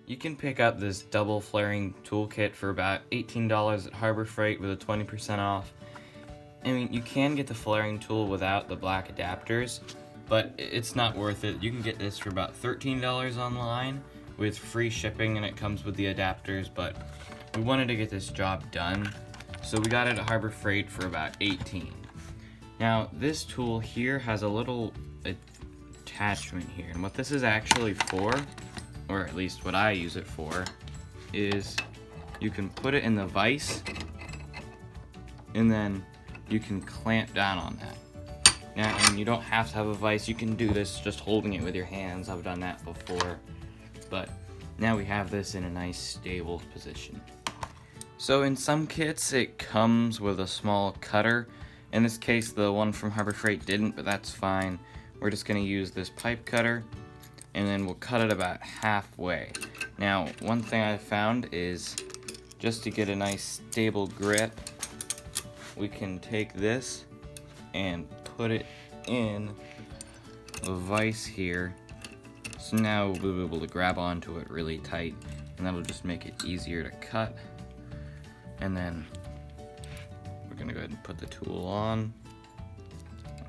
You can pick up this double flaring toolkit for about $18 at Harbor Freight with a 20% off. I mean, you can get the flaring tool without the black adapters, but it's not worth it. You can get this for about $13 online with free shipping, and it comes with the adapters, but we wanted to get this job done, so we got it at Harbor Freight for about $18. Now, this tool here has a little attachment here, and what this is actually for, or at least what I use it for, is you can put it in the vise and then you can clamp down on that. Now, and you don't have to have a vise, you can do this just holding it with your hands. I've done that before, but now we have this in a nice stable position. So in some kits it comes with a small cutter. In this case the one from Harbor Freight didn't, but that's fine. We're just going to use this pipe cutter, and then we'll cut it about halfway. Now, one thing I found is, just to get a nice stable grip, we can take this and put it in the vise here. So now we'll be able to grab onto it really tight, and that'll just make it easier to cut. And then we're gonna go ahead and put the tool on.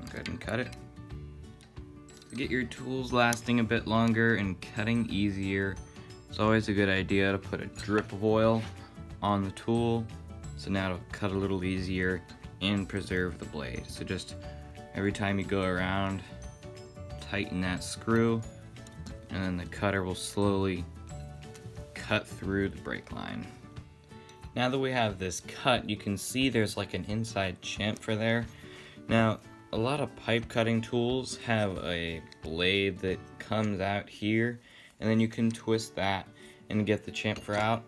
Go ahead and cut it. To get your tools lasting a bit longer and cutting easier, it's always a good idea to put a drip of oil on the tool, so now it'll cut a little easier and preserve the blade. So just every time you go around, tighten that screw, and then the cutter will slowly cut through the brake line. Now that we have this cut, you can see there's like an inside chamfer there. Now, a lot of pipe cutting tools have a blade that comes out here, and then you can twist that and get the chamfer out,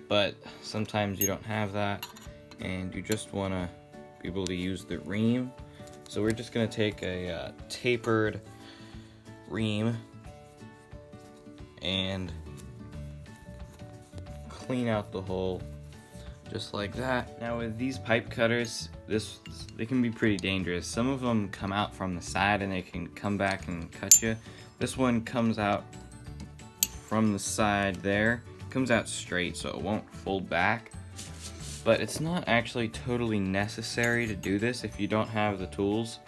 but sometimes you don't have that and you just want to be able to use the ream. So we're just going to take a tapered ream and clean out the hole just like that. Now with these pipe cutters, they can be pretty dangerous. Some of them come out from the side and they can come back and cut you. This one comes out from the side there, comes out straight so it won't fold back. But it's not actually totally necessary to do this if you don't have the tools.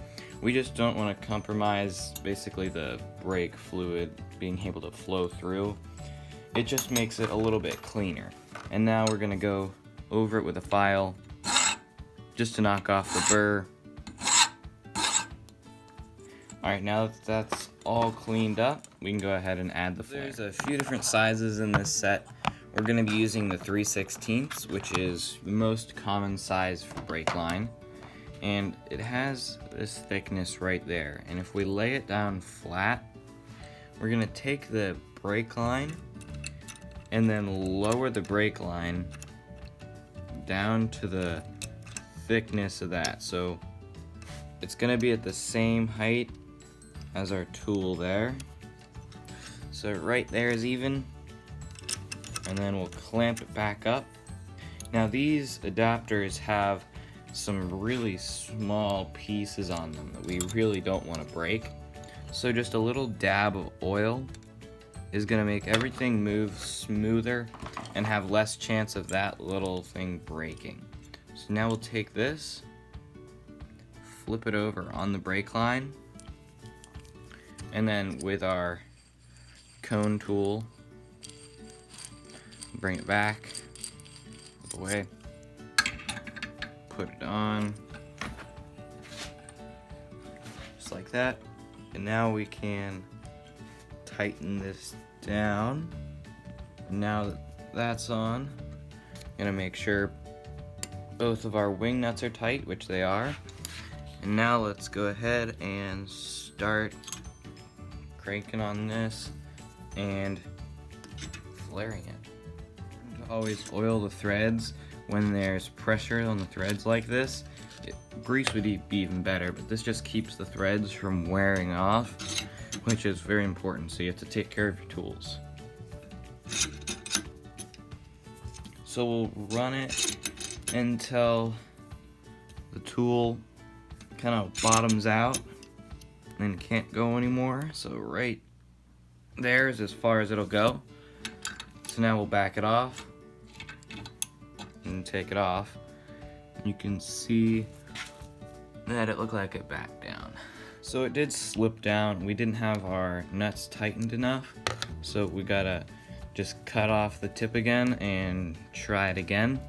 We just don't want to compromise basically the brake fluid being able to flow through. It just makes it a little bit cleaner. And now we're gonna go over it with a file just to knock off the burr. Alright, now that that's all cleaned up, we can go ahead and add the flare. There's a few different sizes in this set. We're going to be using the 3/16, which is the most common size for brake line. And it has this thickness right there. And if we lay it down flat, we're going to take the brake line and then lower the brake line down to the thickness of that. So it's going to be at the same height as our tool there. So right there is even. And then we'll clamp it back up. Now these adapters have some really small pieces on them that we really don't want to break. So just a little dab of oil is going to make everything move smoother and have less chance of that little thing breaking. So now we'll take this, flip it over on the brake line, and then with our cone tool, bring it back, put it away, put it on, just like that. And now we can tighten this down. Now that that's on, I'm gonna make sure both of our wing nuts are tight, which they are. And now let's go ahead and start cranking on this and flaring it. Always oil the threads when there's pressure on the threads like this. Grease would be even better, but this just keeps the threads from wearing off, which is very important, so you have to take care of your tools. So we'll run it until the tool kind of bottoms out and can't go anymore. So right there is as far as it'll go. So now we'll back it off and take it off. You can see that it looked like it backed down. So it did slip down. We didn't have our nuts tightened enough, so we gotta just cut off the tip again and try it again.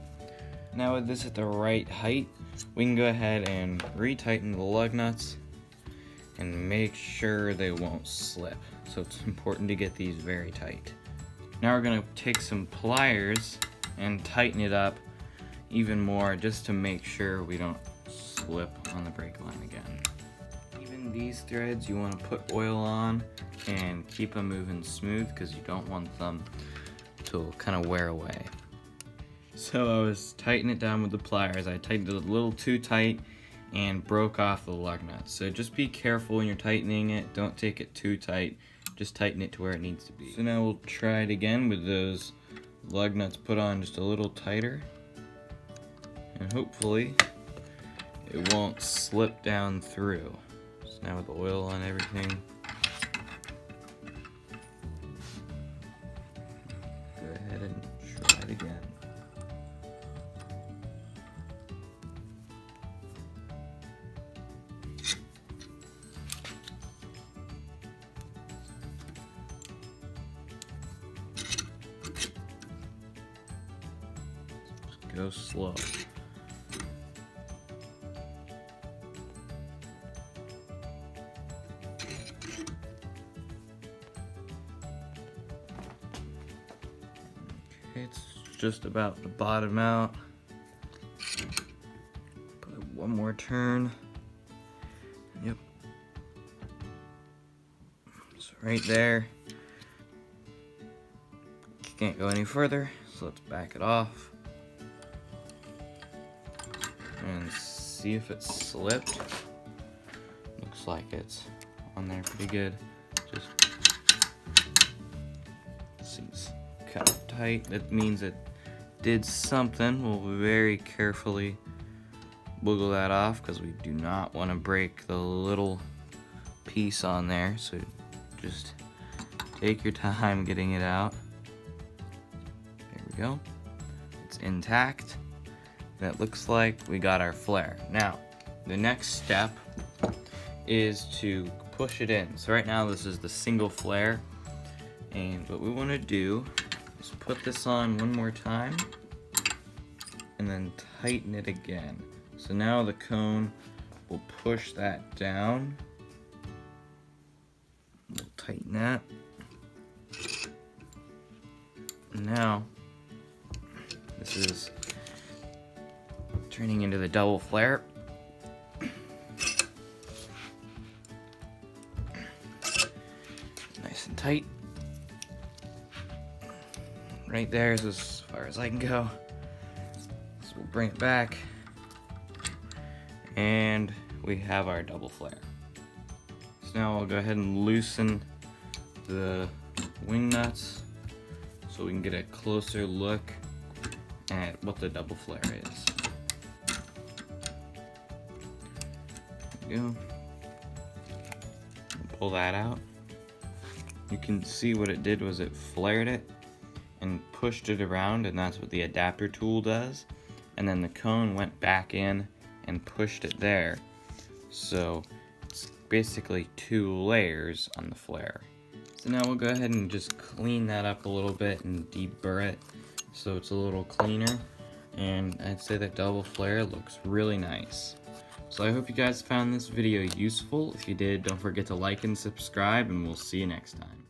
Now with this at the right height, we can go ahead and retighten the lug nuts and make sure they won't slip. So it's important to get these very tight. Now we're gonna take some pliers and tighten it up even more just to make sure we don't slip on the brake line again. Even these threads you want to put oil on and keep them moving smooth because you don't want them to kind of wear away. So I was tightening it down with the pliers. I tightened it a little too tight and broke off the lug nuts. So just be careful when you're tightening it. Don't take it too tight. Just tighten it to where it needs to be. So now we'll try it again with those lug nuts put on just a little tighter. And hopefully it won't slip down through. So now with the oil on everything, go ahead and try it again. Go slow. It's just about to bottom out. Put one more turn. Yep. So right there. Can't go any further, so let's back it off. And see if it slipped. Looks like it's on there pretty good. Just seems kind of tight. That means it did something. We'll very carefully wiggle that off because we do not want to break the little piece on there. So just take your time getting it out. There we go. It's intact. That looks like we got our flare. Now, the next step is to push it in. So right now this is the single flare, and what we want to do is put this on one more time and then tighten it again. So now the cone will push that down. We'll tighten that. And now this is turning into the double flare. Nice and tight. Right there is as far as I can go. So we'll bring it back. And we have our double flare. So now I'll go ahead and loosen the wing nuts so we can get a closer look at what the double flare is. Go. Pull that out. You can see what it did was it flared it and pushed it around, and that's what the adapter tool does. And then the cone went back in and pushed it there. So it's basically 2 layers on the flare. So now we'll go ahead and just clean that up a little bit and deburr it so it's a little cleaner. And I'd say that double flare looks really nice. So I hope you guys found this video useful. If you did, don't forget to like and subscribe, and we'll see you next time.